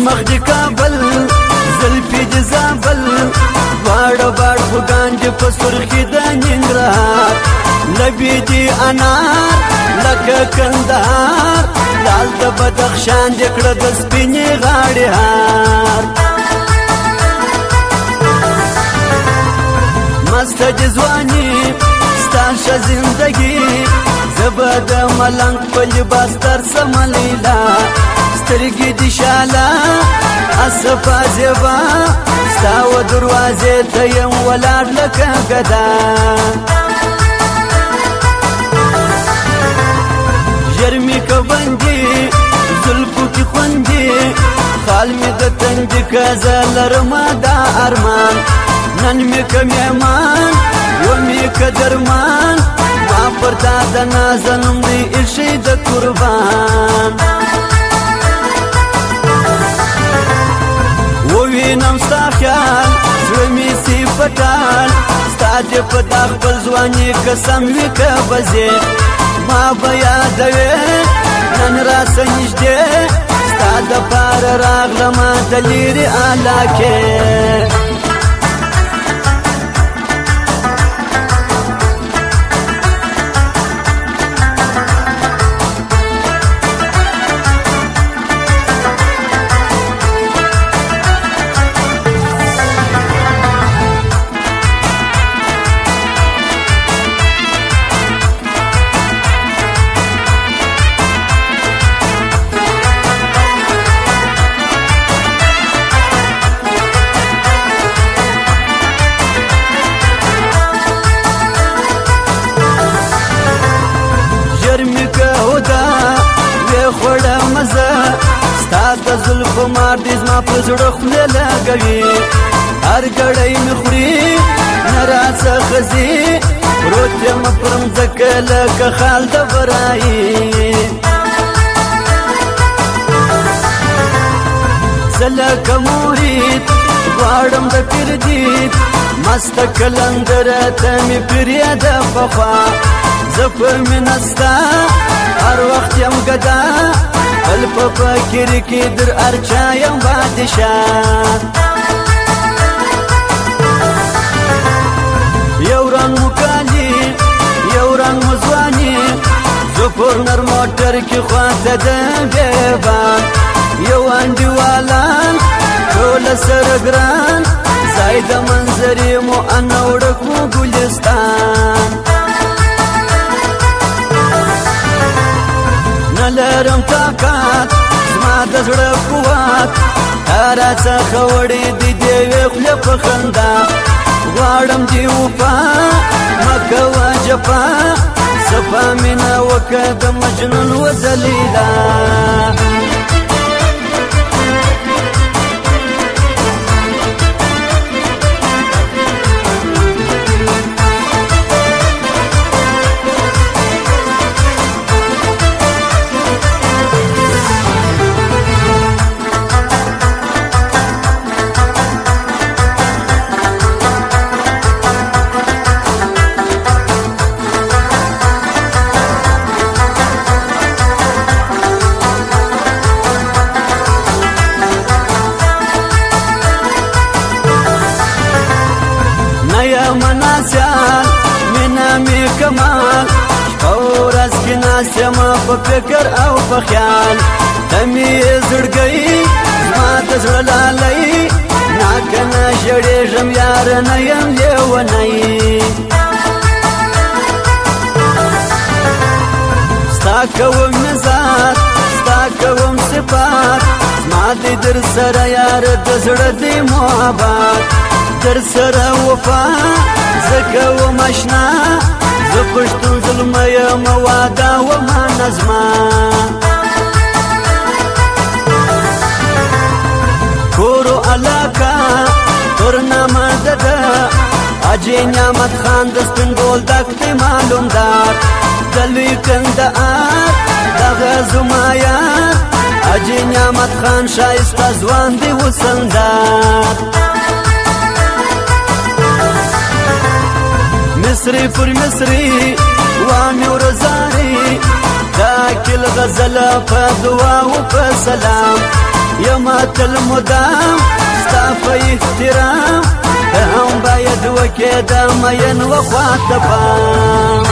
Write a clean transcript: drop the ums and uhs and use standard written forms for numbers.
مخ دی کابل زلفی دی زابل واړه واړ خوګان دی په سرخی د ننګرهار لبی دی انار لکه کندهار لال د بدخشان دی کړه د سپینې غاړې هار مست دی ځواني ستا ښه زندګي زبه د ملنګ په لباس ترسم لیلا سترګې دي شاله اصفا زیبا ستا و دروازې ته یم ولاړ لکه ګدا ژر مې که بندي زلفو کې خوندي خال مې د تندي که زه لرمه دا ارمان نن مې که مهمان و مې که درمان ما پر تا د نازنم دی ایښی د قربان ووینم ستا خیال زړه مې سي پټال ستا دې په دا خپل ځواني قسم وي که به ځې ما به یادوې نن راسه نږدې ستا دپاره راغلمه د لرې علاقې خوړه مزه ستا د زلفو مار دې زما په زړه خولې لګوي هر ګړی مې خوري نه راڅخه ځي پروت یم پر مځکه لکه خال د برایي زه لکه مرید غواړم د پیر دید مسته کلندره ته مې پرېږده پخوا زه په مینه ستا هر وخت یم ګدا بل په فکر کې در ارچا یم بادشاه یو رنګ مو کالي یو رنګ مو ځواني زه کورنر موټر کې خواته د بیبان یو انډیوالان ټوله سره ګران ځای د منظرې مو انوړک مو ګلستان نلرم طاقت زما د زړه قوت هره څخه وړې دي د یوې خولې په خندا غواړم دې وفا مه کوه جفا صفا مینه وکړه د مجنون وځلیلا مناسیان مینا می کمال شپورز کی ناسیما په فکر او په خیال دمی زړګي زما د زړه لالۍ ناکنه ژړېږم یار نه یم لیونی ستا کوم نظر ستا کوم صفات زما دې در سره یار د زړه دې محبت در سره وفا زکه و مشنا زه پښتون ظلمه یم واده وما نظمه کورو علاقه ترنامه دده اجي نعمت خان د سپین بولدک دی معلوم دار د لوی کندهار دغه زما یار اجي نعمت خان ښایسته ځوان دی وسندار مصری پر مصری وامي ورزاري دا کل غزل په دعا او په سلام یما تل مدام ستا په احترام هم باید وکې د مین و خواته پام